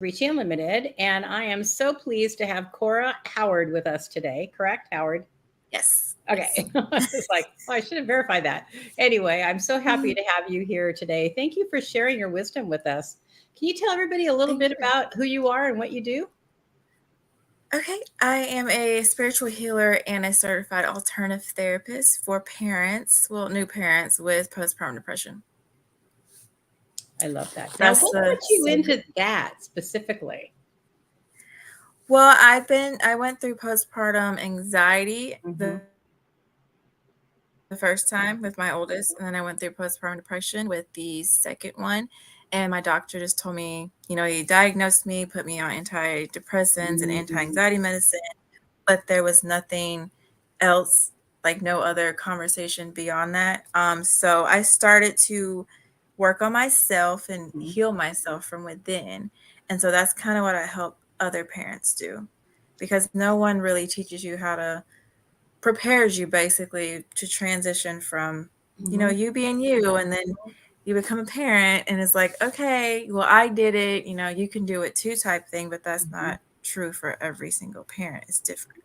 Reaching Unlimited, and I am so pleased to have Cora Howard with us today. Correct, Howard? Yes. Yes. Okay. It's like, oh, I should have verified that. Anyway, I'm so happy to have you here today. Thank you for sharing your wisdom with us. Can you tell everybody a little Thank bit you. about who you are and what you do? Okay. I am a spiritual healer and a certified alternative therapist for parents, well, new parents with postpartum depression. I love that. Now, That's what the put you into that specifically? well, I went through postpartum anxiety Hmm. the first time with my oldest, and then I went through postpartum depression with the second one. And my doctor just told me, he diagnosed me, put me on antidepressants and anti-anxiety medicine, but there was nothing else, like no other conversation beyond that. So I started to work on myself and heal myself from within. And so that's kind of what I help other parents do, because no one really teaches you how to prepares you basically to transition from, Hmm. you being you, and then you become a parent and it's like, okay, well, I did it, you can do it too type thing, but that's not true for every single parent. It's different.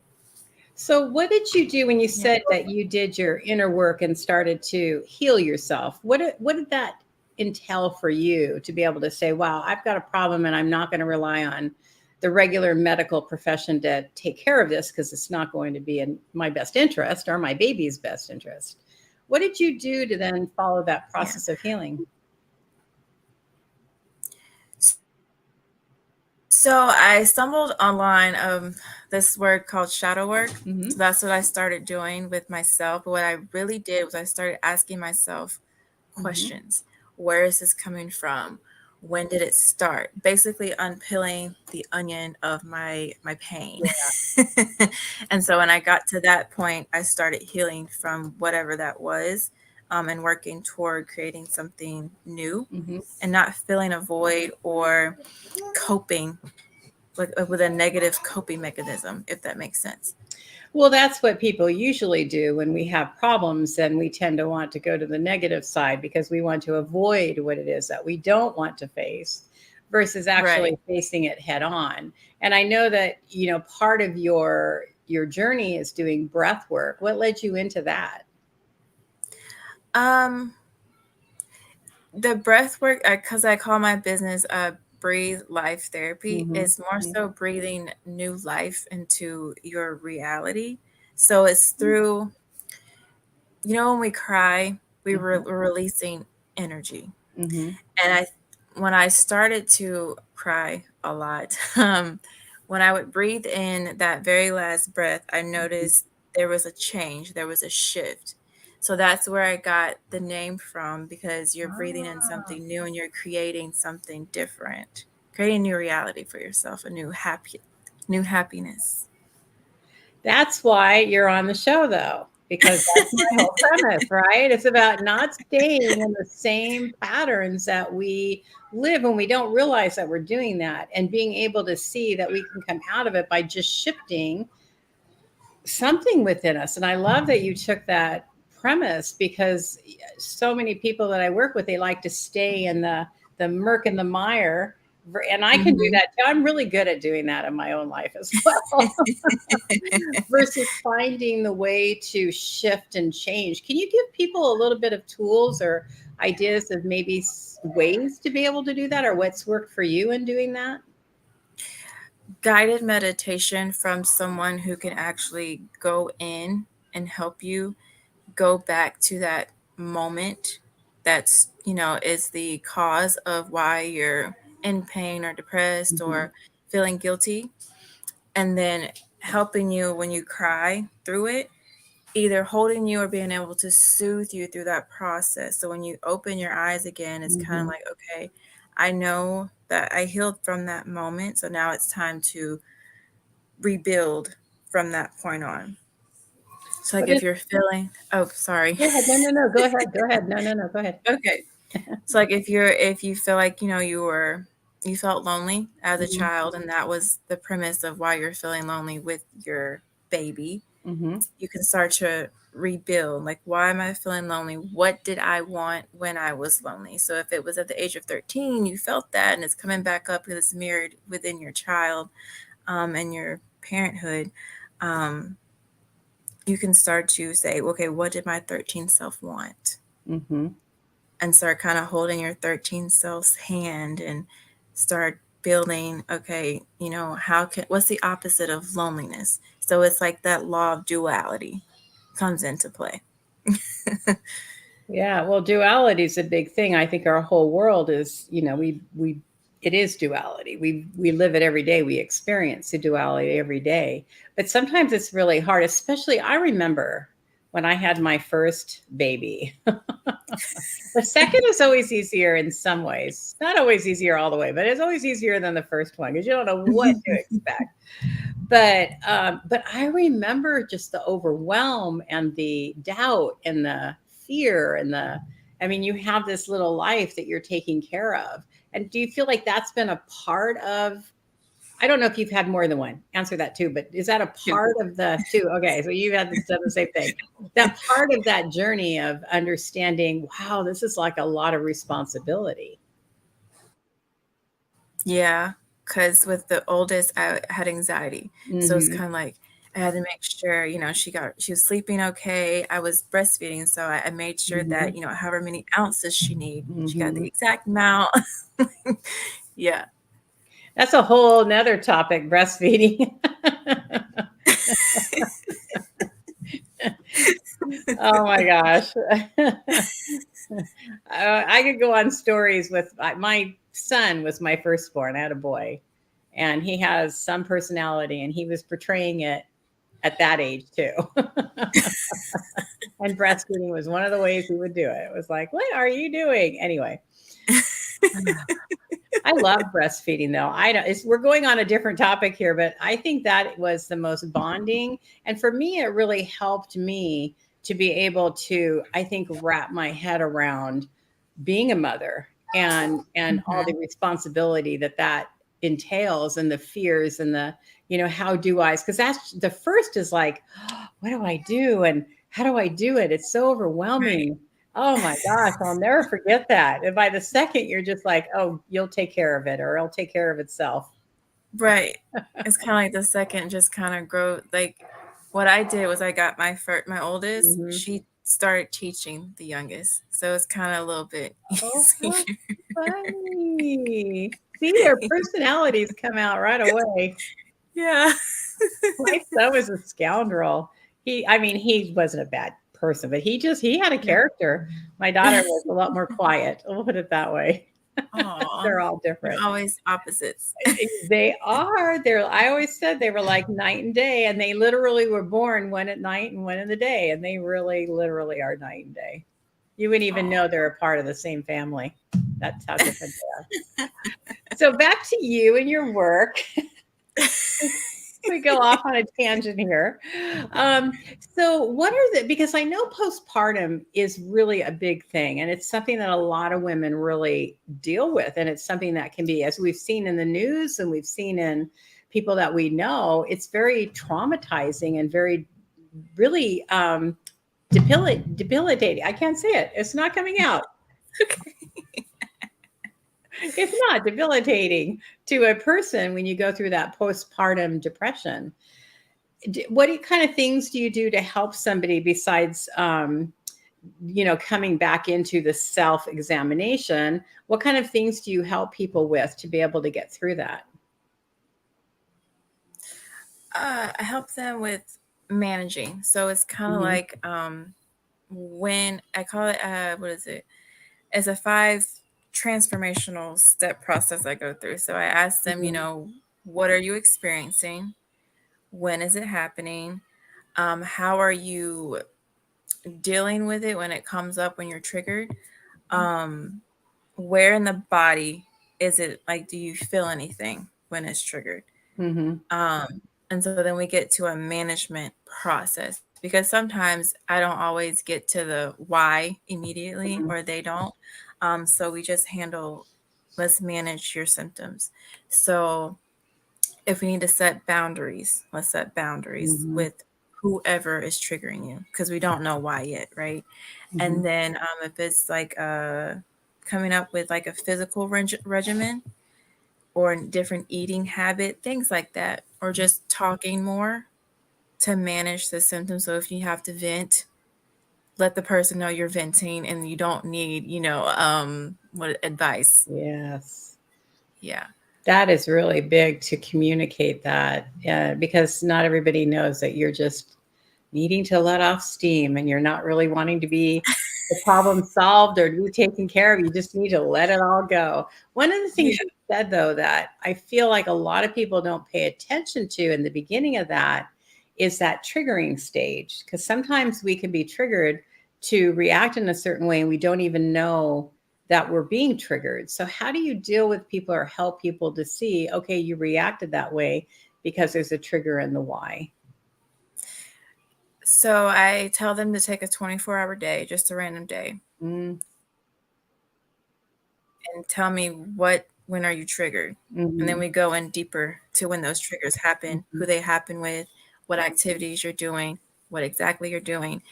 So, what did you do when you Yeah. said that you did your inner work and started to heal yourself? What did that entail for you to be able to say, "Wow, I've got a problem, and I'm not going to rely on the regular medical profession to take care of this because it's not going to be in my best interest or my baby's best interest." What did you do to then follow that Yeah. process of healing? So I stumbled online this word called shadow work. Hmm. So that's what I started doing with myself. But what I really did was I started asking myself Hmm. questions. Where is this coming from? When did it start? Basically unpeeling the onion of my pain. And so when I got to that point, I started healing from whatever that was, and working toward creating something new Hmm. and not filling a void or coping with a negative coping mechanism, if that makes sense. Well, that's what people usually do when we have problems, and we tend to want to go to the negative side because we want to avoid what it is that we don't want to face versus Right. actually facing it head on. And I know that, part of your journey is doing breath work. What led you into that? Um, the breath work, because I call my business breathe life therapy, Hmm. is more so breathing new life into your reality. So it's through, when we cry, we're releasing energy. Hmm. And when I started to cry a lot, when I would breathe in that very last breath, I noticed there was a change, there was a shift. So that's where I got the name from, because you're breathing in Ah. something new and you're creating something different, creating a new reality for yourself, a new happiness. That's why you're on the show, though, because that's my whole premise, right? It's about not staying in the same patterns that we live when we don't realize that we're doing that, and being able to see that we can come out of it by just shifting something within us. And I love that you took that premise because so many people that I work with, they like to stay in the murk and the mire. And I can do Hmm. that too. I'm really good at doing that in my own life as well. Versus finding the way to shift and change. Can you give people a little bit of tools or ideas of maybe ways to be able to do that, or what's worked for you in doing that? Guided meditation from someone who can actually go in and help you go back to that moment that's, is the cause of why you're in pain or depressed Mhm. or feeling guilty, and then helping you when you cry through it, either holding you or being able to soothe you through that process. So when you open your eyes again, it's kind of Mhm. like, okay, I know that I healed from that moment, so now it's time to rebuild from that point on. So like What if is you're feeling, oh, sorry. Go ahead. No, no, no. Go ahead. Go ahead. No, no, no. Go ahead. Okay. So like if you feel like, you felt lonely as a Mhm. child, and that was the premise of why you're feeling lonely with your baby, Mm-hmm. you can start to rebuild. Like, why am I feeling lonely? What did I want when I was lonely? So if it was at the age of 13, you felt that, and it's coming back up because it's mirrored within your child, and your parenthood, um, you can start to say, okay, what did my 13 self want? Mm-hmm. And start kind of holding your 13 self's hand and start building, okay, what's the opposite of loneliness? So it's like that law of duality comes into play. Yeah, well, duality is a big thing. I think our whole world is, we it is duality. We live it every day. We experience the duality every day. But sometimes it's really hard, especially I remember when I had my first baby. The second is always easier in some ways. Not always easier all the way, but it's always easier than the first one because you don't know what to expect. But I remember just the overwhelm and the doubt and the fear and I mean, you have this little life that you're taking care of. And do you feel like that's been a part of, I don't know if you've had more than one, answer that too, but is that a Yeah. part of the two? Okay, so you've had done the same thing. That part of that journey of understanding, wow, this is like a lot of responsibility. Yeah, because with the oldest, I had anxiety. So it's Hmm. kind of like I had to make sure, she was sleeping okay. I was breastfeeding, so I made sure that, Hmm. however many ounces she got the Hmm. exact amount. Yeah. That's a whole nother topic, breastfeeding. Oh my gosh. I could go on stories with my son was my firstborn. I had a boy, and he has some personality, and he was portraying it at that age too. And breastfeeding was one of the ways he would do it. It was like, what are you doing? Anyway, I love breastfeeding though. I don't, we're going on a different topic here, but I think that was the most bonding. And for me, it really helped me to be able to, I think, wrap my head around being a mother and all the Hmm. responsibility that that entails and the fears and the how do I's, because that's the first is like, oh, what do I do and how do I do it, it's so Right. overwhelming. Oh my gosh, I'll never forget that. And by the second you're just like, oh, you'll take care of it or it'll take care of itself. Right. It's kind of like the second just kind of grow. Like what I did was I got my oldest. Hmm. She started teaching the youngest, so it's kind of a little bit Oh, easier. how funny. See, their personalities come out right away. Yeah. My son was a scoundrel. I mean, he wasn't a bad person, but he had a Yeah. character. My daughter was a lot more quiet. We'll put it that way. Aw, They're all you're different. always opposites. They are. I always said they were like night and day, and they literally were born one at night and one in the day, and they really, literally are night and day. You wouldn't even Aw. know they're a part of the same family. That's how different they are. So back to you and your work. We go off on a tangent here. So, what are because I know postpartum is really a big thing, and it's something that a lot of women really deal with, and it's something that can be, as we've seen in the news and we've seen in people that we know, it's very traumatizing and very, really debilitating. I can't say it; it's not coming out. It's not debilitating to a person when you go through that postpartum depression. What kind of things do you do to help somebody besides coming back into the self examination? What kind of things do you help people with to be able to get through that? I help them with managing. So it's kind of Hmm. like when I call it what is it? It's a 5 transformational step process I go through. So I ask them, Hmm. what are you experiencing? When is it happening? How are you dealing with it when it comes up when you're triggered? Um, where in the body is it, like, do you feel anything when it's triggered? Hmm. Um, and so then we get to a management process because sometimes I don't always get to the why immediately, Hmm. or they don't. So we just handle, let's manage your symptoms. So if we need to set boundaries, let's set boundaries Hmm. with whoever is triggering you, because we don't know why yet, right? Mhm. And then if it's like coming up with like a physical regimen or different eating habit, things like that, or just talking more to manage the symptoms. So if you have to vent, let the person know you're venting and you don't need, what advice. Yes. Yeah. That is really big to communicate that, because not everybody knows that you're just needing to let off steam and you're not really wanting to be the problem solved or to be taken care of. You just need to let it all go. One of the things Yeah. you said, though, that I feel like a lot of people don't pay attention to in the beginning of that is that triggering stage. Because sometimes we can be triggered to react in a certain way and we don't even know that we're being triggered. So, how do you deal with people or help people to see, okay, you reacted that way because there's a trigger in the why? So I tell them to take a 24-hour day, just a random day, Mm, and tell me when are you triggered? And then mhm, we go in deeper to when those triggers happen, mhm. who they happen with, what activities you're doing, what exactly you're doing.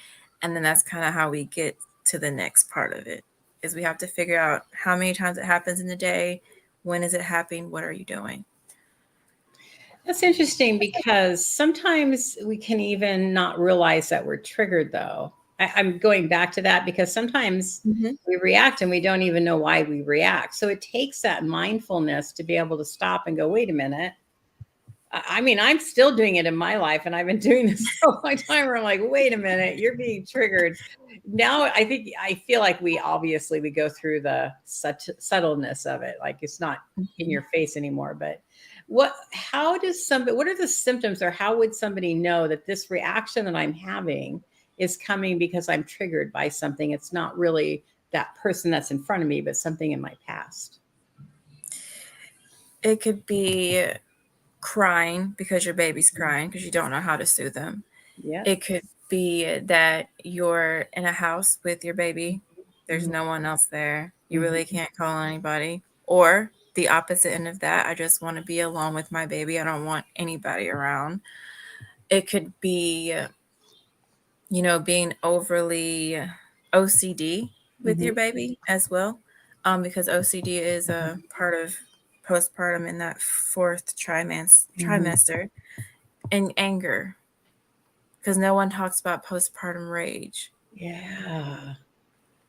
And then that's kind of how we get to the next part of it. Is we have to figure out how many times it happens in the day, when is it happening, what are you doing? That's interesting because sometimes we can even not realize that we're triggered, though. I'm going back to that because sometimes Hmm. we react and we don't even know why we react. So it takes that mindfulness to be able to stop and go, wait a minute. I mean, I'm still doing it in my life, and I've been doing this for a long time where I'm like, wait a minute, you're being triggered. Now, I feel like we go through the subtleness of it. Like it's not in Hmm. your face anymore. But what are the symptoms, or how would somebody know that this reaction that I'm having is coming because I'm triggered by something? It's not really that person that's in front of me, but something in my past. It could be crying because your baby's crying because you don't know how to soothe them. Yep. It could be that you're in a house with your baby, there's Mhm. no one else there, you really Mhm. can't call on anybody. Or the opposite end of that, I just want to be alone with my baby, I don't want anybody around. It could be, being overly OCD with Mhm. your baby as well, because OCD is a part of postpartum in that fourth Mhm. trimester. And anger, because no one talks about postpartum rage. Yeah.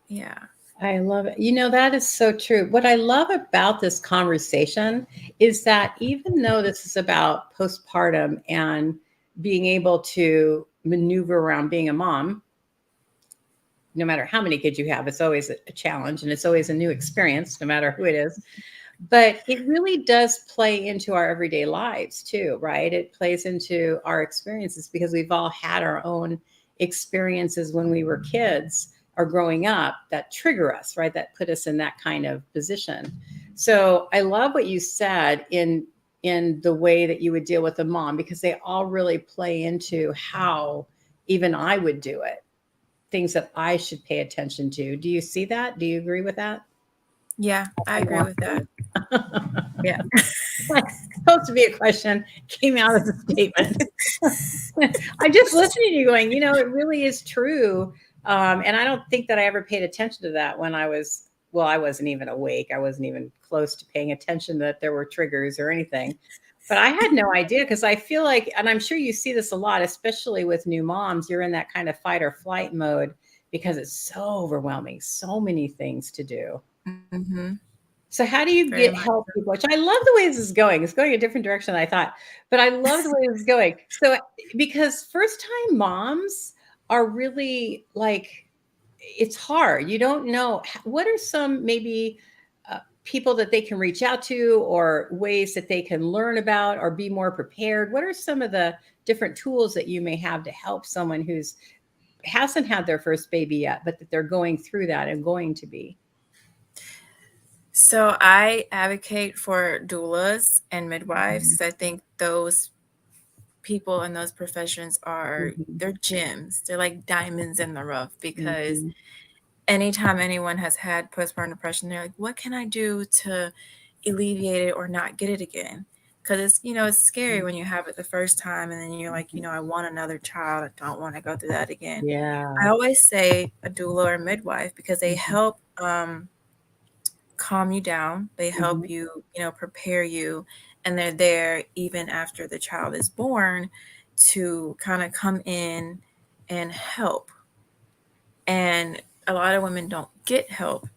Yeah. I love it. That is so true. What I love about this conversation is that even though this is about postpartum and being able to maneuver around being a mom, no matter how many kids you have, it's always a challenge and it's always a new experience, no matter who it is. But it really does play into our everyday lives too, right? It plays into our experiences because we've all had our own experiences when we were kids or growing up that trigger us, right? That put us in that kind of position. So I love what you said in the way that you would deal with a mom, because they all really play into how even I would do it, things that I should pay attention to. Do you see that? Do you agree with that? Yeah, I I agree want with that. to. Yeah. Like, supposed to be a question, came out as a statement. I'm just listening to you going, it really is true. And I don't think that I ever paid attention to that when I wasn't even awake. I wasn't even close to paying attention that there were triggers or anything. But I had no idea, because I feel like, and I'm sure you see this a lot, especially with new moms, you're in that kind of fight or flight mode because it's so overwhelming, so many things to do. Hmm. So how do you Very get much. help people? Which I love the way this is going. It's going a different direction than I thought, but I love the way this is going. So because first time moms are really like, it's hard. You don't know what are some maybe people that they can reach out to, or ways that they can learn about or be more prepared. What are some of the different tools that you may have to help someone who's hasn't had their first baby yet, but that they're going through that and going to be? So I advocate for doulas and midwives, Mhm. 'cause I think those people in those professions Mhm. they're gems. They're like diamonds in the rough, because Mhm. anytime anyone has had postpartum depression, they're like, what can I do to alleviate it or not get it again? because it's scary when you have it the first time and then you're like, I want another child. I don't want to go through that again. I Yeah. always say a doula or midwife because they Mhm. help calm you down. They help Mhm. you, prepare you, and they're there even after the child is born to kind of come in and help. And a lot of women don't get help,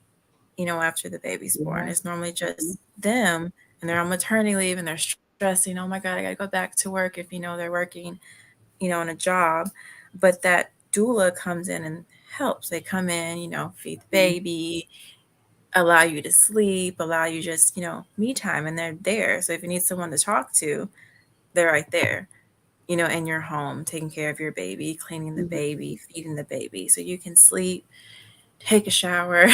after the baby's born. Yeah. It's normally Mhm. just them and they're on maternity leave and they're stressing, oh my God, I got to go back to work if, they're working, in a job. But that doula comes in and helps. They come in, feed the Mhm. baby, allow you to sleep, allow you just, me time, and they're there. So if you need someone to talk to, they're right there, in your home, taking care of your baby, cleaning the Mhm. baby, feeding the baby so you can sleep, take a shower,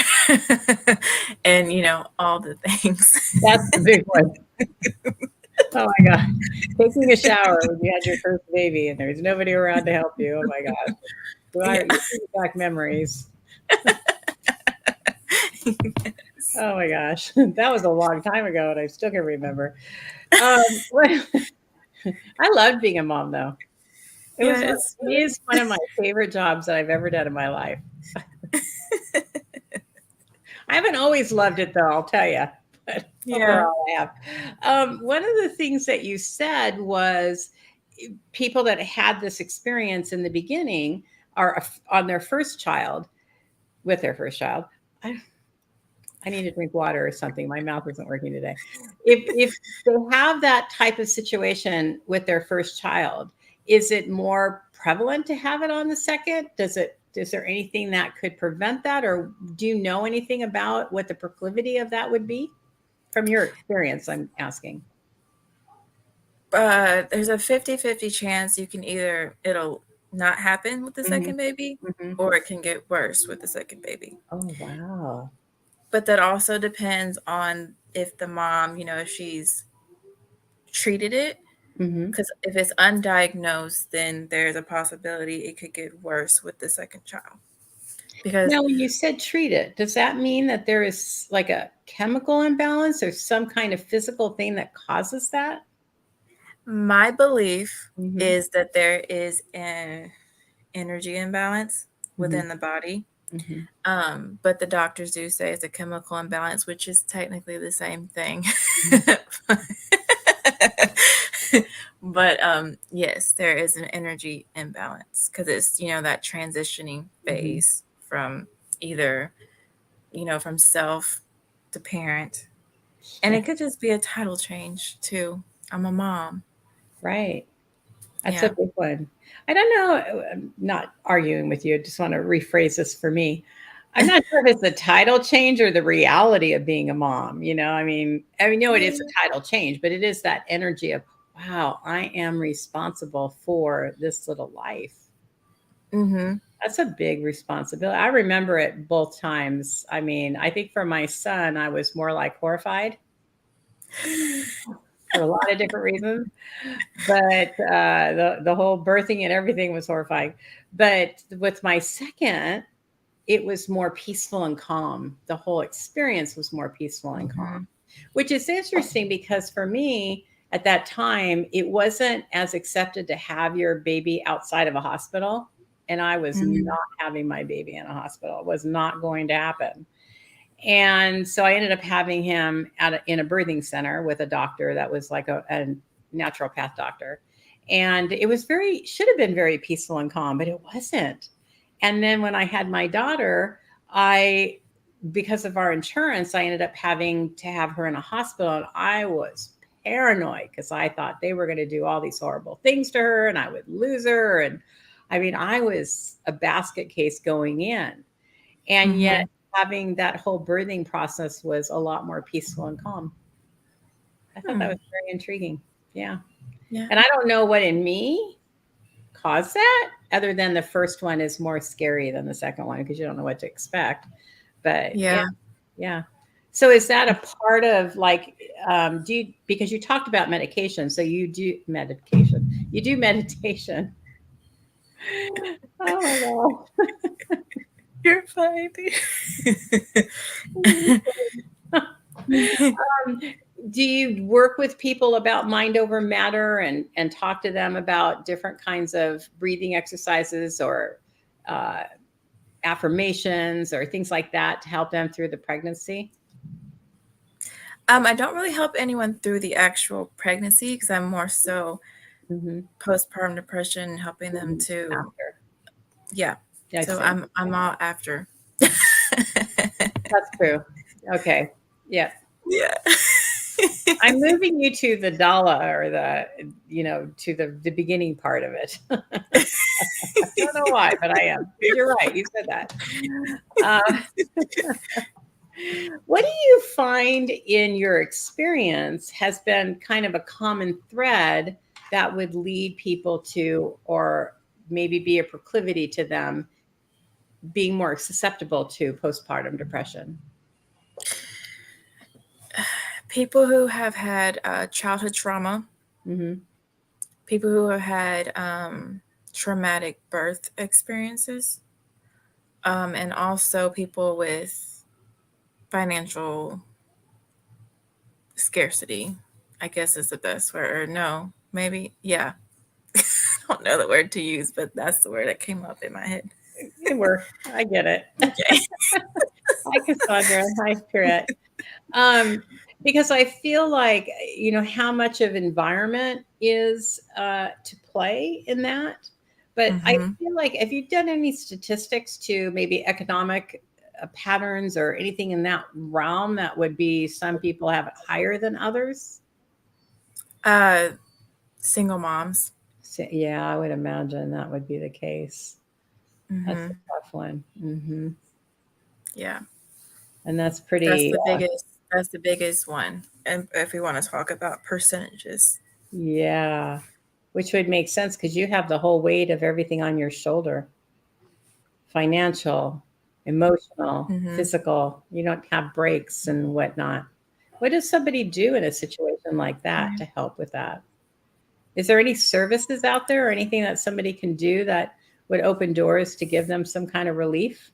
and, all the things. That's the big one. Oh my god. Taking a shower when you had your first baby and there's nobody around to help you. Oh my gosh. Yeah. You bring back memories. Oh my gosh. That was a long time ago and I still can remember. What I loved being a mom though. Yeah, it's It is one of my favorite jobs that I've ever done in my life. I haven't always loved it though, I'll tell you, but yeah. overall I have. One of the things that you said was people that had this experience in the beginning are on their first child, with their first child. I, I need to drink water or something. My mouth isn't working today. If they have that type of situation with their first child, is it more prevalent to have it on the second? Is there anything that could prevent that, or do you know anything about what the proclivity of that would be from your experience? I'm asking. There's a 50-50 chance it'll not happen with the Hmm. second baby, Hmm. or it can get worse with the second baby. Oh wow. But that also depends on if the mom, if she's treated it. Hmm. Because if it's undiagnosed, then there's a possibility it could get worse with the second child. Because Now, when you said treat it, does that mean that there is like a chemical imbalance or some kind of physical thing that causes that? my belief Mhm, is that there is an energy imbalance mhm, within the body. mhm. But the doctors do say it's a chemical imbalance, which is technically the same thing. Mhm, But yes, there is an energy imbalance because it's that transitioning mhm. phase from either from self to parent, and Yeah, it could just be a title change too. I'm a mom. right. That's a Yeah. big one. I don't know. I'm not arguing with you. I just want to rephrase this for me. I'm not sure if it's the title change or the reality of being a mom. I mean, no, it is a title change, but it is that energy of, wow, I am responsible for this little life. Mm-hmm. That's a big responsibility. I remember it both times. I mean, I think for my son, I was more like horrified for a lot of different reasons. But the whole birthing and everything was horrifying. But with my second, it was more peaceful and calm. The whole experience was more peaceful and calm, Mm-hmm. which is interesting because for me at that time, it wasn't as accepted to have your baby outside of a hospital. And I was Mm-hmm. not having my baby in a hospital. It was not going to happen. And so I ended up having him in a birthing center with a doctor that was like a naturopath doctor. And it was should have been very peaceful and calm, but it wasn't. And then when I had my daughter, I, because of our insurance, I ended up having to have her in a hospital. And I was paranoid because I thought they were going to do all these horrible things to her and I would lose her. And I mean, I was a basket case going in. And yet, Mm-hmm. having that whole birthing process was a lot more peaceful and calm. I thought that Hmm. was very intriguing. Yeah. Yeah. And I don't know what in me caused that, other than the first one is more scary than the second one because you don't know what to expect. But yeah, Yeah. yeah. So is that a part of like, do you, because you talked about medication, so you do meditation. Oh You're fine. my God. Um, Do you work with people about mind over matter and talk to them about different kinds of breathing exercises or uh, affirmations or things like that to help them through the pregnancy? I don't really help anyone through the actual pregnancy because I'm more so Mm-hmm. postpartum depression, helping them to, After. yeah. I So see. I'm all after. That's true. Okay. Yeah. Yeah. I'm moving you to the Dala or to the beginning part of it. I don't know why, but I am. But you're right. You said that. Uh, what do you find in your experience has been kind of a common thread that would lead people to, or maybe be a proclivity to them being more susceptible to postpartum depression? People who have had childhood trauma, Mm-hmm. people who have had traumatic birth experiences, and also people with financial scarcity, I guess is the best word. Or no, maybe, yeah. I don't know the word to use, but that's the word that came up in my head. It worked. I get it. Okay. Hi, Cassandra. Hi, Spirit. Um, because I feel like, how much of environment is to play in that. But I Mm-hmm. feel like, have you done any statistics to maybe economic patterns or anything in that realm that would be some people have it higher than others? Uh, Single moms. So, yeah, I would imagine that would be the case. That's Mm-hmm. a tough one. Yeah, And that's that's pretty, the biggest. That's the biggest one. And if we want to talk about percentages. yeah, which would make sense because you have the whole weight of everything on your shoulder. Financial, emotional, Mm-hmm. physical. You don't have breaks and whatnot. What does somebody do in a situation like that to help with that? Is there any services out there or anything that somebody can do that would open doors to give them some kind of relief?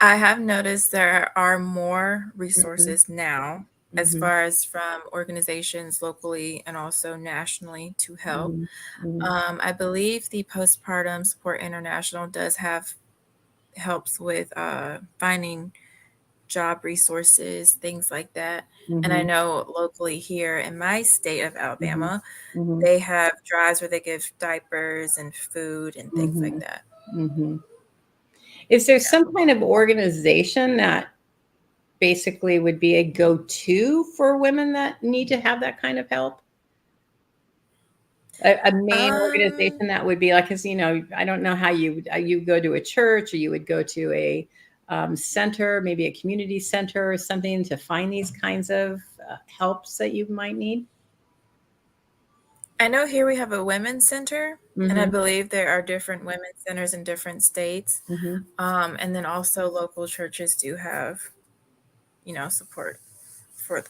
I have noticed there are more Mhm, resources now, as mhm, far as from organizations locally and also nationally to help. mhm, mhm, I believe the Postpartum Support International does have helps with finding job resources, things like that. And I mhm, know locally here in my state of mhm, Alabama, mhm, they have drives where they give diapers and food and things like mhm, that. mhm. Is there Yeah. some kind of organization that basically would be a go-to for women that need to have that kind of help? A main Um, organization that would be like, 'cause, I don't know how you go to a church or you would go to a, center, maybe a community center or something to find these kinds of, helps that you might need? I know here we have a women's center, and I Mhm, believe there are different women's centers in different states. mhm. And then also local churches do have, support for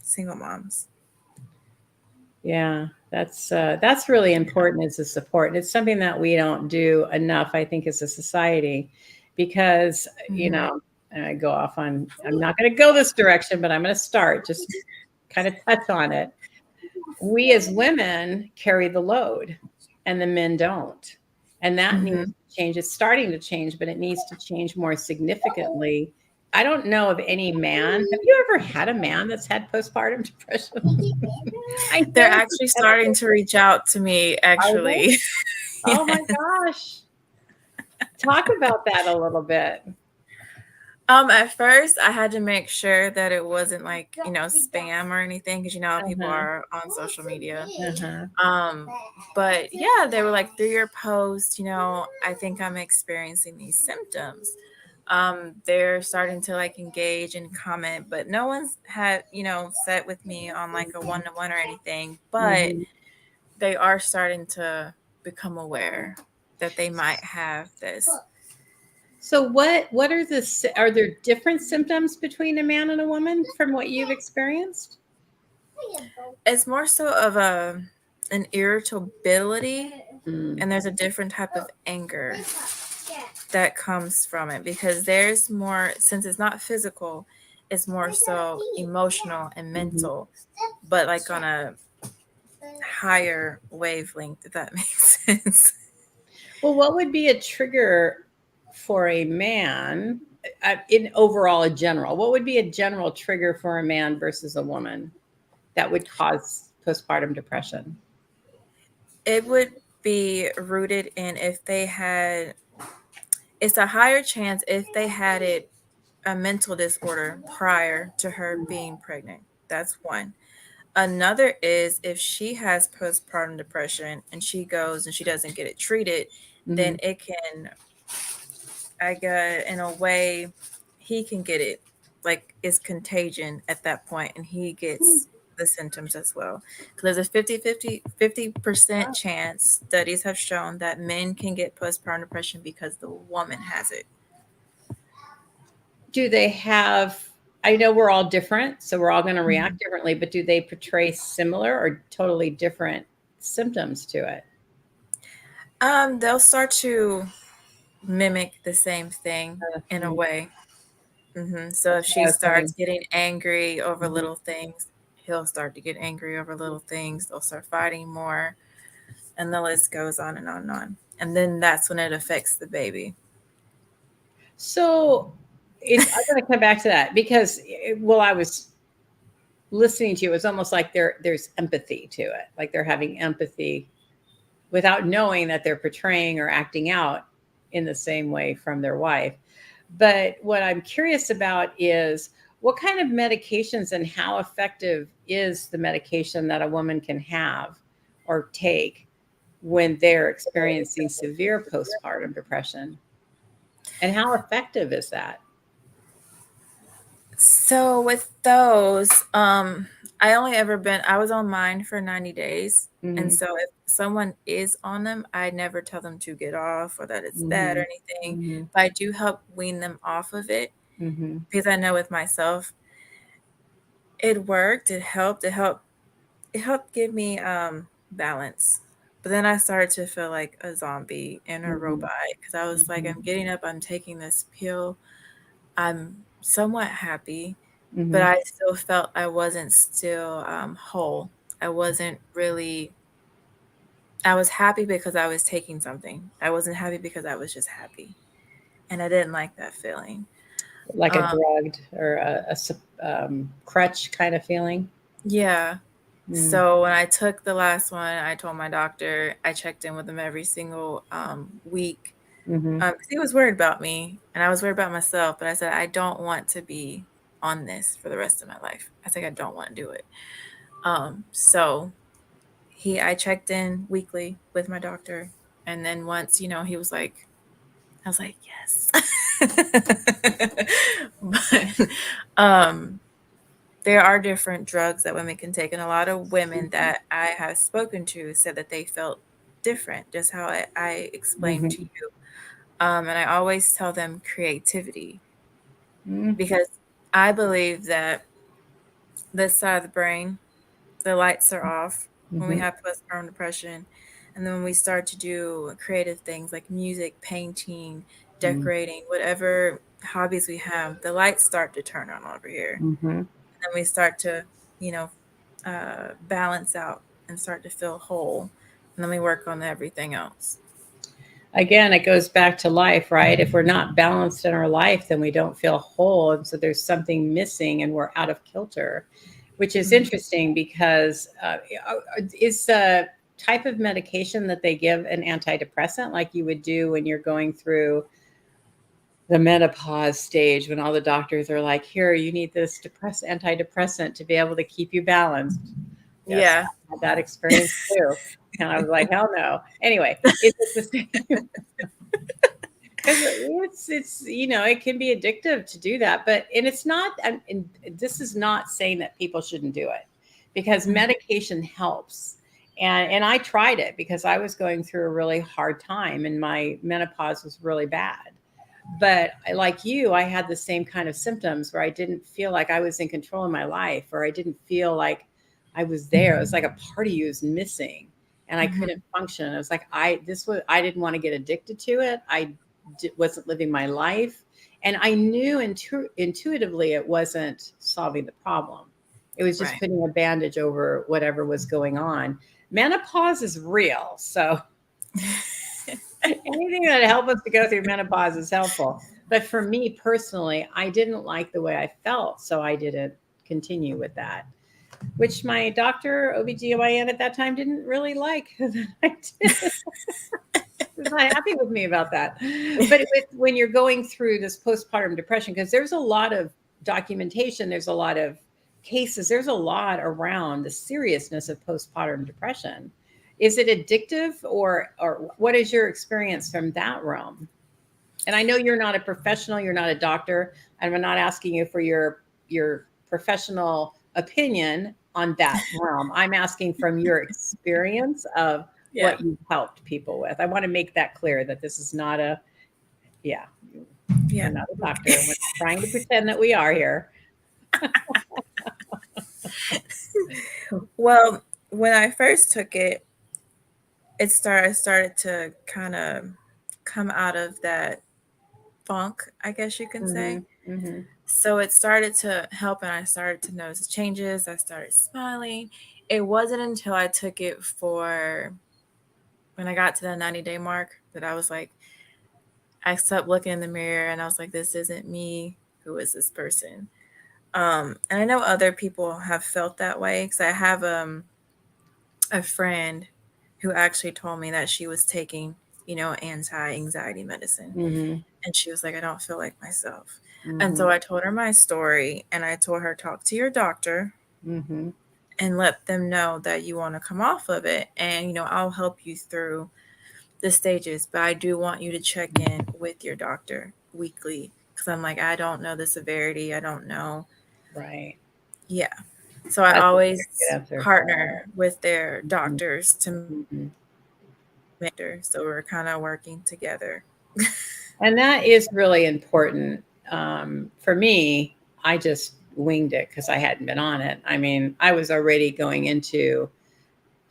single moms. Yeah, that's really Yeah. important as a support. And it's something that we don't do enough, I think, as a society, because Hmm. I go off on. I'm not going to go this direction, but I'm going to start just kind of touch on it. We as women carry the load, and the men don't, and that needs Hmm. to change. It's starting to change, but it needs to change more significantly. I don't know of any man. Have you ever had a man that's had postpartum depression? I They're know. actually starting to reach out to me, Are they? actually. Oh my Yes. gosh. Talk about that a little bit. At first, I had to make sure that it wasn't like, spam or anything, because you know how people Uh-huh. are on social media. Uh-huh. Um, but yeah, they were like, through your post, I think I'm experiencing these symptoms. They're starting to like engage and comment, but no one's had, sat with me on like a one-to-one or anything, but Mhm. they are starting to become aware that they might have this. So what are there different symptoms between a man and a woman from what you've experienced? It's more so of an irritability, Mm. and there's a different type of anger that comes from it because there's more, since it's not physical, is more so emotional and mental, but like on a higher wavelength, if that makes sense. Well, what would be a trigger for a man in overall, a general? What would be a general trigger for a man versus a woman that would cause postpartum depression? It would be rooted in if they had, it's a higher chance if they had it, a mental disorder prior to her being pregnant. That's one. Another is if she has postpartum depression and she goes and she doesn't get it treated, then Mhm. it can, I guess, in a way, he can get it. Like it's contagion at that point, and he gets the symptoms as well. Because there's a 50% chance, studies have shown that men can get postpartum depression because the woman has it. Do they have, I know we're all different, so we're all going to react differently, but do they portray similar or totally different symptoms to it? They'll start to mimic the same thing in a Mm, way. So that's if what I she was starts having. getting angry over Mhm. little things, he'll start to get angry over little things. They'll start fighting more, and the list goes on and on and on. And then that's when it affects the baby. So I'm going to come back to that because while I was listening to you, it's almost like there's empathy to it, like they're having empathy without knowing that they're portraying or acting out in the same way from their wife. But what I'm curious about is what kind of medications and how effective is the medication that a woman can have or take when they're experiencing severe postpartum depression? And how effective is that? So with those, I was on mine for 90 days. And Mhm, so if someone is on them, I never tell them to get off or that it's bad or mhm, anything. mhm, But I do help wean them off of it mhm. because I know with myself, it worked. It helped give me balance. But then I started to feel like a zombie and a Mhm, robot because I was like, mhm, I'm getting up, I'm taking this pill. I'm somewhat happy, but mhm. I still felt I wasn't still whole. I wasn't really, I was happy because I was taking something. I wasn't happy because I was just happy. And I didn't like that feeling. Like a Um, drugged or crutch kind of feeling? yeah. Mm, So when I took the last one, I told my doctor, I checked in with him every single week mhm. because he was worried about me and I was worried about myself. But I said, I don't want to be on this for the rest of my life. I think I don't want to do it. So I checked in weekly with my doctor. And then once, he was like, I was like, yes. But um, there are different drugs that women can take. And a lot of women Mhm, that I have spoken to said that they felt different, just how I explained to mhm, you. And I always tell them creativity mm, because I believe that this side of the brain, the lights are off when we mhm, have postpartum depression. And then when we start to do creative things like music, painting, mm, decorating, whatever hobbies we have, the lights start to turn on over here. mhm. And then we start to, you know, balance out and start to feel whole. And then we work on everything else. Again, it goes back to life, right? If we're not balanced in our life, then we don't feel whole. And so there's something missing and we're out of kilter, which is Mhm. interesting because is the type of medication that they give an antidepressant like you would do when you're going through the menopause stage when all the doctors are like, here, you need this antidepressant to be able to keep you balanced. Yes, Yeah. I had that experience too. And I was like, hell no. Anyway, it's the same because it can be addictive to do that, but and it's not. And this is not saying that people shouldn't do it because Mhm. medication helps. And I tried it because I was going through a really hard time and my menopause was really bad. But like you, I had the same kind of symptoms where I didn't feel like I was in control of my life, or I didn't feel like I was there. It was like a part of you was missing, and I Mhm. couldn't function. It was like I didn't want to get addicted to it. I wasn't living my life, And I knew intuitively it wasn't solving the problem. It was just Right. putting a bandage over whatever was going on. Menopause is real. So anything that helps us to go through menopause is helpful. But for me personally, I didn't like the way I felt. So I didn't continue with that, which my doctor, OBGYN at that time, didn't really like that I did. Was not happy with me about that. But when you're going through this postpartum depression, because there's a lot of documentation, there's a lot of cases, there's a lot around the seriousness of postpartum depression. Is it addictive, or what is your experience from that realm? And I know you're not a professional, you're not a doctor, and I'm not asking you for your professional opinion on that realm. I'm asking from your experience of Yeah. what you've helped people with. I want to make that clear that this is not a, yeah, Yeah. we're not a doctor. We're not trying to pretend that we are here. Well, when I first took it, I started to kind of come out of that funk, I guess you can say. Hmm. Hmm. So it started to help, and I started to notice changes. I started smiling. It wasn't until I took it for when I got to the 90-day mark that I was like, I stopped looking in the mirror and I was like, this isn't me. Who is this person? And I know other people have felt that way because I have a friend who actually told me that she was taking, anti-anxiety medicine. Hmm. And she was like, I don't feel like myself. And Hmm. so I told her my story and I told her, talk to your doctor Hmm. and let them know that you want to come off of it. And, I'll help you through the stages, but I do want you to check in with your doctor weekly because I'm like, I don't know the severity. I don't know. Right. Yeah. So I That's a always very good answer. partner with their Hmm. doctors to Hmm. make sure. So we're kind of working together. And that is really important. For me, I just winged it because I hadn't been on it. I mean, I was already going into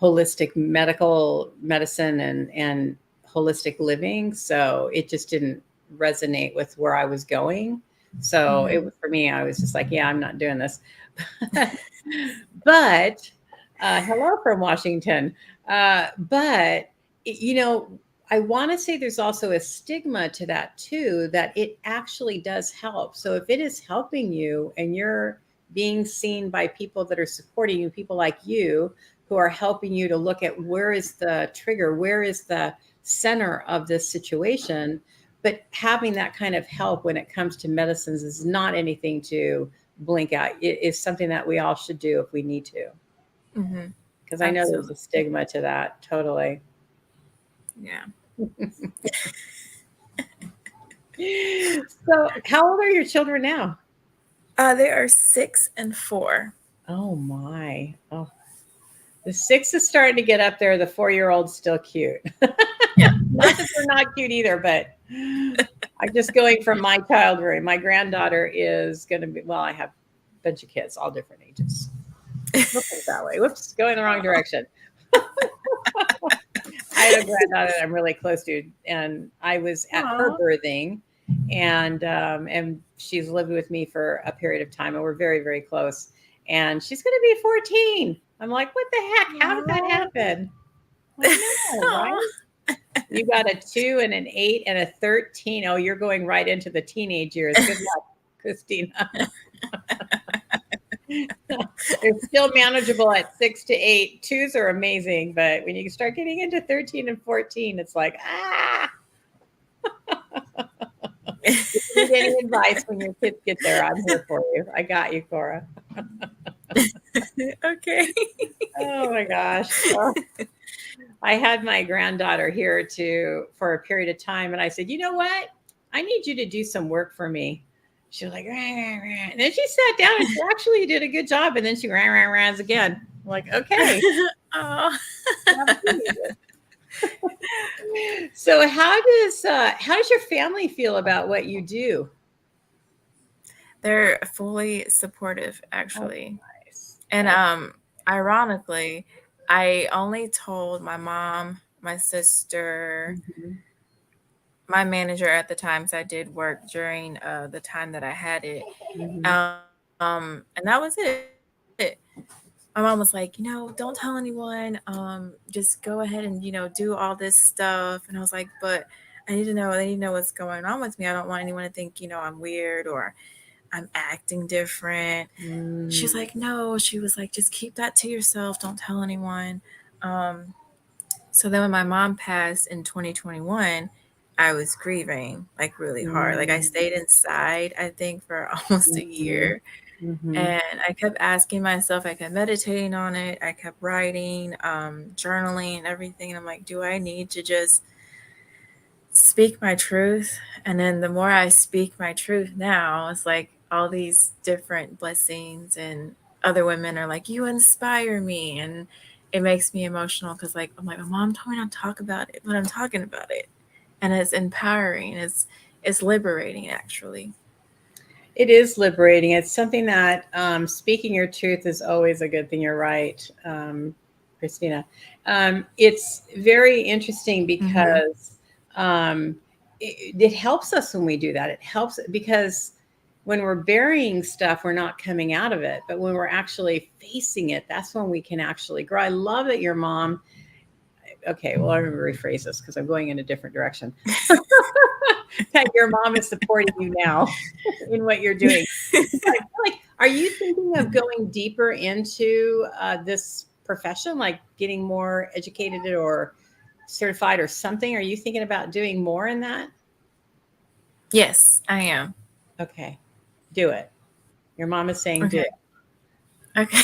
holistic medical medicine and holistic living, so it just didn't resonate with where I was going. So it Hmm. was for me. I was just like, yeah, I'm not doing this. But hello from Washington. But you know, I want to say there's also a stigma to that too, that it actually does help. So if it is helping you and you're being seen by people that are supporting you, people like you who are helping you to look at where is the trigger, where is the center of this situation. But having that kind of help when it comes to medicines is not anything to blink at. It is something that we all should do if we need to. Hmm. Because I know there's Absolutely. a stigma to that, totally. Yeah. So, how old are your children now? They are 6 and 4. Oh my. Oh, the six is starting to get up there. The 4-year-old's still cute. Yeah. Not that they're not cute either, but I'm just going from my childhood. My granddaughter is going to be, well, I have a bunch of kids, all different ages. We'll put it that way. Whoops, going the wrong Oh, direction. I have a granddaughter that I'm really close to, and I was at her aw. birthing, and she's lived with me for a period of time, and we're very, very close. And she's going to be 14. I'm like, what the heck? How did that Aw. happen? I know, right? Aw. You got a 2 and an 8 and a 13. Oh, you're going right into the teenage years. Good luck, Christina. They're still manageable at 6 to 8. Twos are amazing, but when you start getting into 13 and 14, it's like, ah. If you need any advice when your kids get there, I'm here for you. I got you, Cora. Okay. Oh my gosh. Oh, I had my granddaughter here to for a period of time, and I said, you know what? I need you to do some work for me. She was like, rah, rah, rah. And then she sat down and she actually did a good job. And then she ran, ran, ran again. I'm like, okay, Aw. have a teenager. So how does your family feel about what you do? They're fully supportive, Oh, actually. nice. And That's ironically, I only told my mom, my sister, mhm. my manager at the times I did work during the time that I had it. Mhm. And that was it. My mom was like, don't tell anyone. Just go ahead and, do all this stuff. And I was like, but I need to know, they need to know what's going on with me. I don't want anyone to think, I'm weird or I'm acting different. She was Mm, like, no, she was like, just keep that to yourself. Don't tell anyone. Um, so then when my mom passed in 2021, I was grieving like really hard. Like I mm, stayed inside, I think, for almost a mhm, year. mhm, And I kept asking myself, I kept meditating on it, I kept writing, journaling, and everything. And I'm like, do I need to just speak my truth? And then the more I speak my truth now, it's like all these different blessings, and other women are like, you inspire me. And it makes me emotional because, like, I'm like, my mom told me not to talk about it, but I'm talking about it. And it's empowering, it's liberating, actually. It is liberating. It's something that speaking your truth is always a good thing. You're right, Christina. It's very interesting Hmm. because it helps us when we do that. It helps because when we're burying stuff, we're not coming out of it. But when we're actually facing it, that's when we can actually grow. I love that your mom. Okay, well, I'm going to rephrase this because I'm going in a different direction. That your mom is supporting you now in what you're doing. I feel like, are you thinking of going deeper into this profession, like getting more educated or certified or something? Are you thinking about doing more in that? Yes, I am. Okay, do it. Your mom is saying do Okay. it Okay.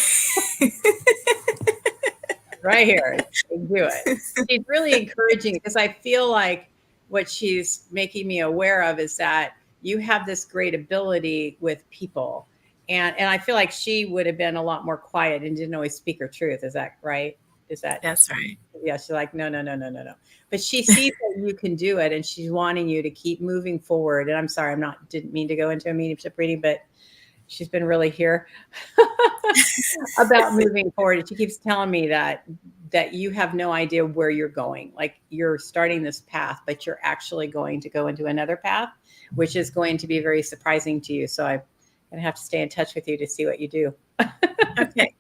right here. Do it. She's really encouraging because I feel like what she's making me aware of is that you have this great ability with people. And I feel like she would have been a lot more quiet and didn't always speak her truth. Is that right? Is that That's right. yeah, she's like, no, no, no, no, no, no. But she sees that you can do it and she's wanting you to keep moving forward. And I'm sorry, I'm not didn't mean to go into a mediumship reading, but she's been really here about moving forward. And she keeps telling me that you have no idea where you're going. Like you're starting this path, but you're actually going to go into another path, which is going to be very surprising to you. So I'm gonna have to stay in touch with you to see what you do. Okay.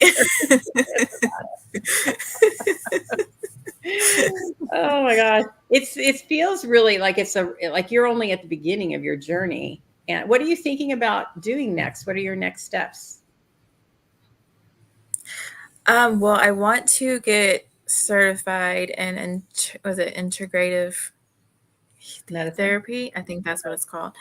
Oh my gosh. It feels really like it's a like you're only at the beginning of your journey. And what are you thinking about doing next? What are your next steps? Well, I want to get certified in was it integrative Medicine? therapy? I think that's what it's called.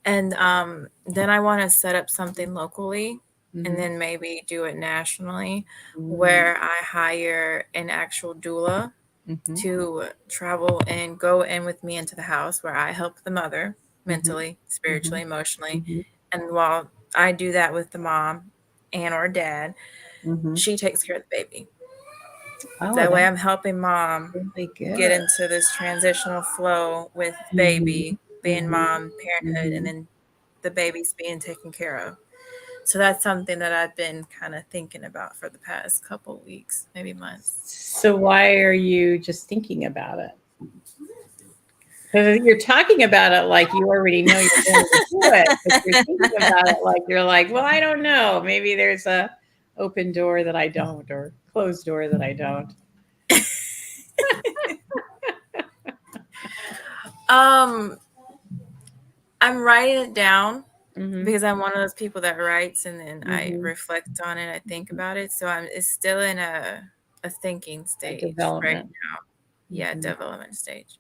And then I want to set up something locally, and Mm-hmm. then maybe do it nationally, Mm-hmm. where I hire an actual doula Mm-hmm. to travel and go in with me into the house, where I help the mother Mm-hmm. mentally, spiritually, emotionally. Mm-hmm. And while I do that with the mom and or dad, Mm-hmm. she takes care of the baby. Oh, That way that's I'm helping mom really get good. into this transitional flow with Mm-hmm. baby, being Mm-hmm. mom, parenthood, and Mm-hmm. then the baby's being taken care of. So that's something that I've been kind of thinking about for the past couple weeks, maybe months. So why are you just thinking about it? Because you're talking about it like you already know you're going to do it, but you're thinking about it like you're like, well, I don't know. Maybe there's a open door that I don't, or closed door that I don't. um, I'm writing it down Hmm. because I'm one of those people that writes and then I Hmm. reflect on it. I think about it. So it's still in a thinking A stage right development. now. Yeah, Hmm. development stage.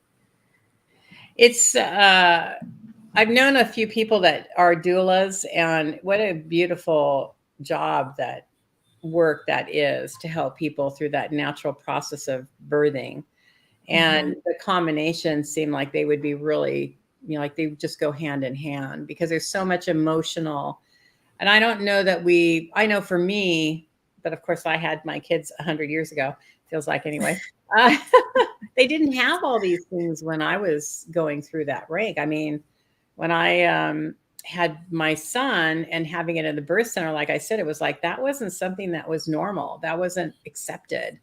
It's I've known a few people that are doulas, and what a beautiful job that work that is to help people through that natural process of birthing. Hmm. And the combinations seem like they would be really, like they just go hand in hand because there's so much emotional. And I don't know that I know for me, but of course I had my kids 100 years ago, feels like anyway. Uh, they didn't have all these things when I was going through that rank. I mean, when I had my son and having it in the birth center, like I said, it was like that wasn't something that was normal. That wasn't accepted.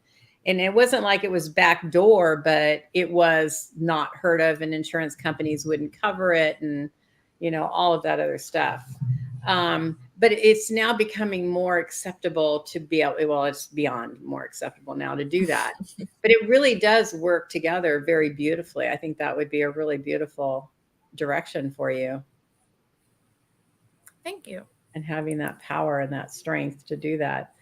And it wasn't like it was backdoor, but it was not heard of, and insurance companies wouldn't cover it, and all of that other stuff. But it's now becoming more acceptable to be able. Well, it's beyond more acceptable now to do that. But it really does work together very beautifully. I think that would be a really beautiful direction for you, Thank you. and having that power and that strength to do that.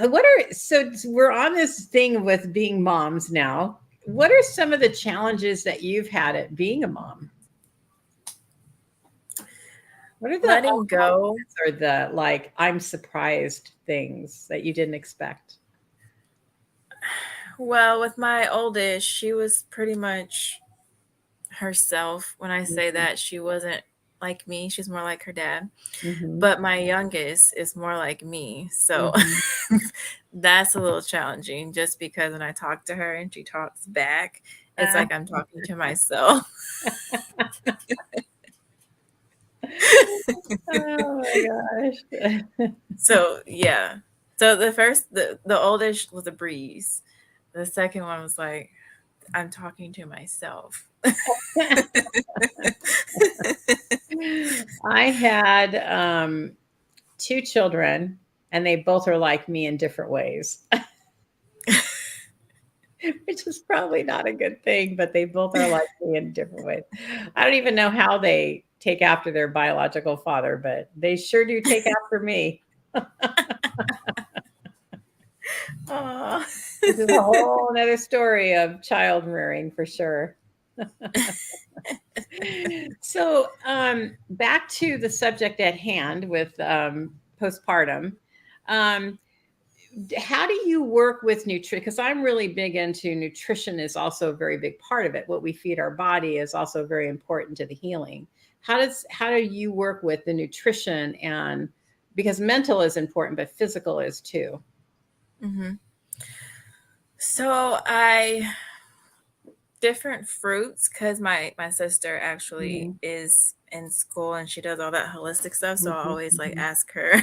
What are so we're on this thing with being moms now. What are some of the challenges that you've had at being a mom? What are the Letting aha go. moments or the like I'm surprised things that you didn't expect? Well, with my oldest, she was pretty much herself. When I say Mhm, that, she wasn't like me, she's more like her dad. mhm, But my youngest is more like me. So mhm. that's a little challenging just because when I talk to her and she talks back, it's Ah, like I'm talking to myself. oh my gosh. So yeah. So the oldest was a breeze. The second one was like, I'm talking to myself. I had two children, and they both are like me in different ways. Which is probably not a good thing, but they both are like me in different ways. I don't even know how they take after their biological father, but they sure do take after me. Aw. Which is a whole other story of child rearing for sure. So, back to the subject at hand with postpartum. Um, how do you work with nutrition? Because I'm really big into nutrition is also a very big part of it. What we feed our body is also very important to the healing. How do you work with the nutrition, and because mental is important, but physical is too? hmm So I different fruits because my sister actually Mm-hmm, is in school and she does all that holistic stuff. So I always like mm-hmm, ask her.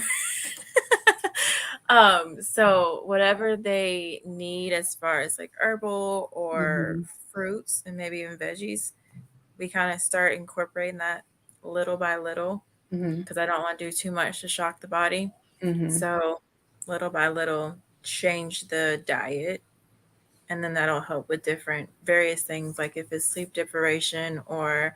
So whatever they need as far as like herbal or mm-hmm, fruits and maybe even veggies, we kind of start incorporating that little by little mm-hmm, because I don't want to do too much to shock the body. mm-hmm, So little by little, change the diet, and then that'll help with different various things like if it's sleep deprivation or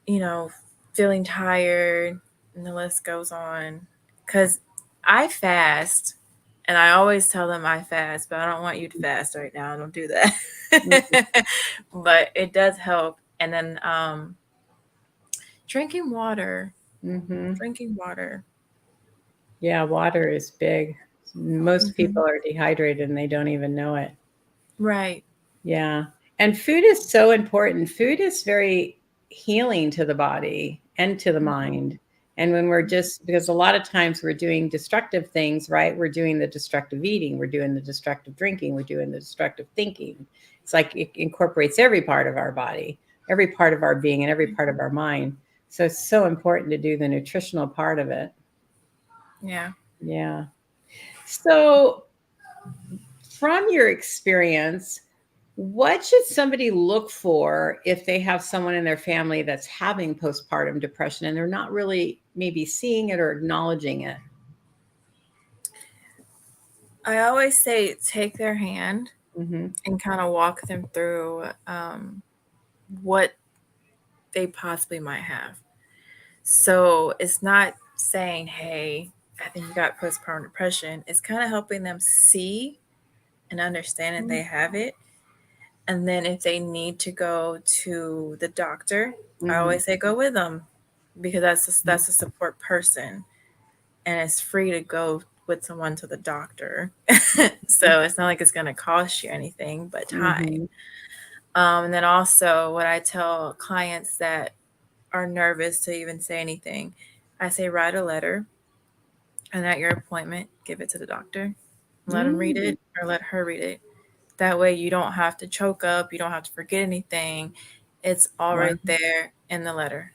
you know feeling tired, and the list goes on. Because I fast, and I always tell them I fast, but I don't want you to fast right now, don't do mm-hmm, that. But it does help. And then drinking water, mm-hmm. drinking water. Yeah, water is big. Most hmm people are dehydrated and they don't even know it. right. Yeah. And food is so important. Food is very healing to the body and to the hmm mind. And when we're just, because a lot of times we're doing destructive things, right? We're doing the destructive eating, we're doing the destructive drinking, we're doing the destructive thinking. It's like it incorporates every part of our body, every part of our being, and every part of our mind. So it's so important to do the nutritional part of it. yeah. Yeah. So, from your experience, what should somebody look for if they have someone in their family that's having postpartum depression and they're not really maybe seeing it or acknowledging it? I always say take their hand Hmm. and kind of walk them through what they possibly might have. So it's not saying, hey, I think you got postpartum depression. It's kind of helping them see and understand that they have it. And then if they need to go to the doctor, I Hmm. always say go with them because that's a support person, and it's free to go with someone to the doctor. So it's not like it's going to cost you anything but time. Hmm. And then also, what I tell clients that are nervous to even say anything, I say write a letter, and at your appointment, give it to the doctor. Let him read Mm. it or let her read it. That way, you don't have to choke up, you don't have to forget anything. It's all Wow. right there in the letter.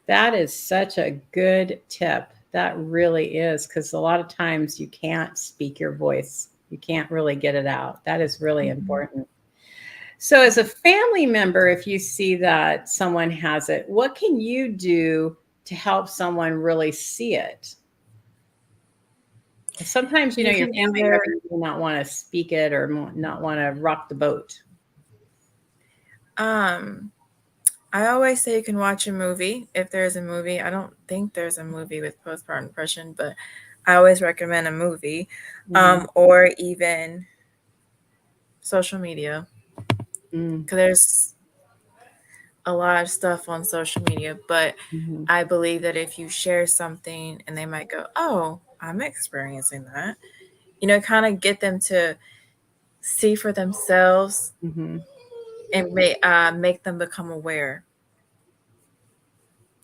That is such a good tip. That really is, because a lot of times you can't speak your voice. You can't really get it out. That is really Mhm. important. So, as a family member, if you see that someone has it, what can you do to help someone really see it? Sometimes, You your can family member either may not want to speak it or not want to rock the boat. um I always say you can watch a movie if there's a movie. I don't think there's a movie with postpartum depression, but I always recommend a movie, Mhm. or even social media, Mm, because there's a lot of stuff on social media. But mhm, I believe that if you share something and they might go, "Oh, I'm experiencing that," kind of get them to see for themselves mhm. and make them become aware.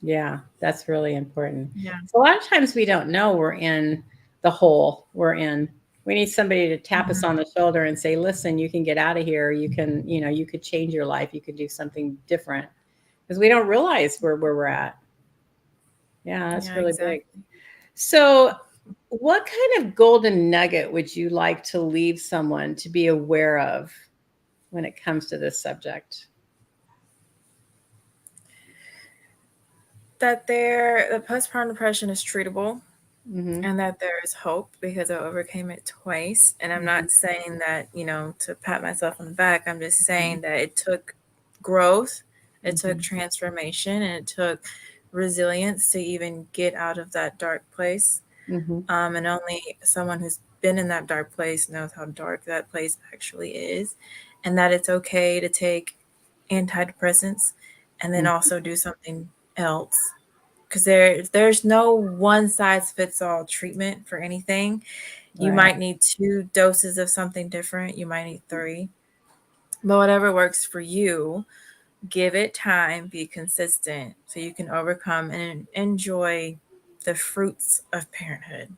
Yeah, that's really important. Yeah. So a lot of times we don't know we're in the hole we're in. We need somebody to tap us Mhm. on the shoulder and say, "Listen, you can get out of here. You can, you could change your life. You could do something different." Because we don't realize where we're at. Yeah, that's Yeah, really big. exactly. So, what kind of golden nugget would you like to leave someone to be aware of when it comes to this subject? That the postpartum depression is treatable, Mhm. and that there is hope because I overcame it twice. And I'm Mhm. not saying that, to pat myself on the back. I'm just Mhm. saying that it took growth, it took Mhm. transformation, and it took resilience to even get out of that dark place. Mhm. And only someone who's been in that dark place knows how dark that place actually is, and that it's okay to take antidepressants and then Mhm. also do something else, because there's no one size fits all treatment for anything. You Right. might need 2 doses of something different, you might need 3, but whatever works for you, give it time, be consistent so you can overcome and enjoy the fruits of parenthood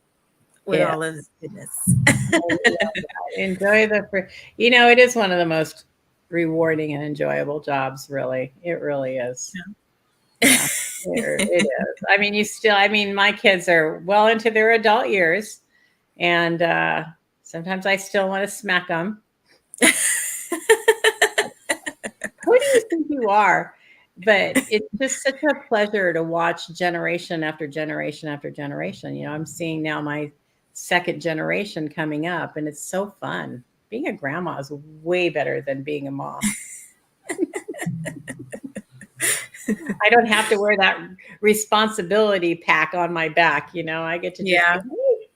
with Yeah. all of its goodness. I love that. Enjoy the free. It is one of the most rewarding and enjoyable jobs, really. It really is. Yeah, it is. I mean, my kids are well into their adult years, and sometimes I still want to smack them. Who do you think you are? But it's just such a pleasure to watch generation after generation after generation. I'm seeing now my second generation coming up, and it's so fun. Being a grandma is way better than being a mom. I don't have to wear that responsibility pack on my back. I get to just go, Yeah. hey,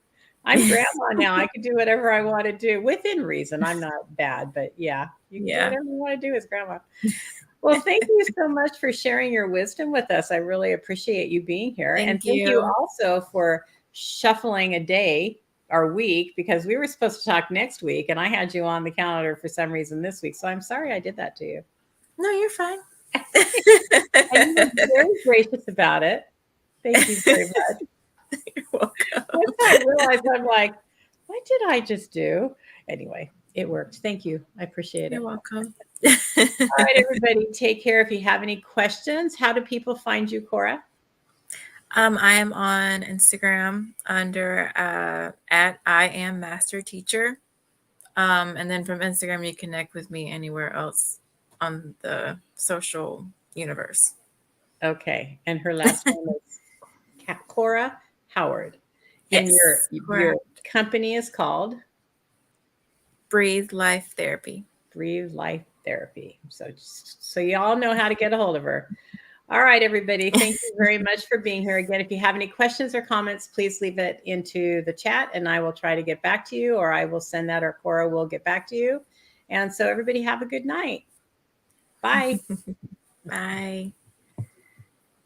I'm grandma now. I can do whatever I want to do within reason. I'm not bad, but yeah, you can do Yeah. whatever you want to do as grandma. Well, thank you so much for sharing your wisdom with us. I really appreciate you being here. And Thank thank you you. also for shuffling a day or week because we were supposed to talk next week and I had you on the calendar for some reason this week. So I'm sorry I did that to you. No, you're fine. And you were very gracious about it. Thank you very much. You're welcome. Once I realized, I'm like, what did I just do? Anyway, it worked. Thank you. I appreciate it. You're welcome. All right, everybody, take care. If you have any questions, how do people find you, Cora? I am on Instagram under at I am Master Teacher. And then from Instagram, you connect with me anywhere else on the social universe. Okay, and her last name is Cora Howard, and your Yes, your correct. company is called Breathe Life Therapy. Breathe Life Therapy. So you all know how to get a hold of her. All right, everybody. Thank you very much for being here again. If you have any questions or comments, please leave it into the chat, and I will try to get back to you, or I will send that, or Cora will get back to you. And so, everybody, have a good night. Bye. Bye.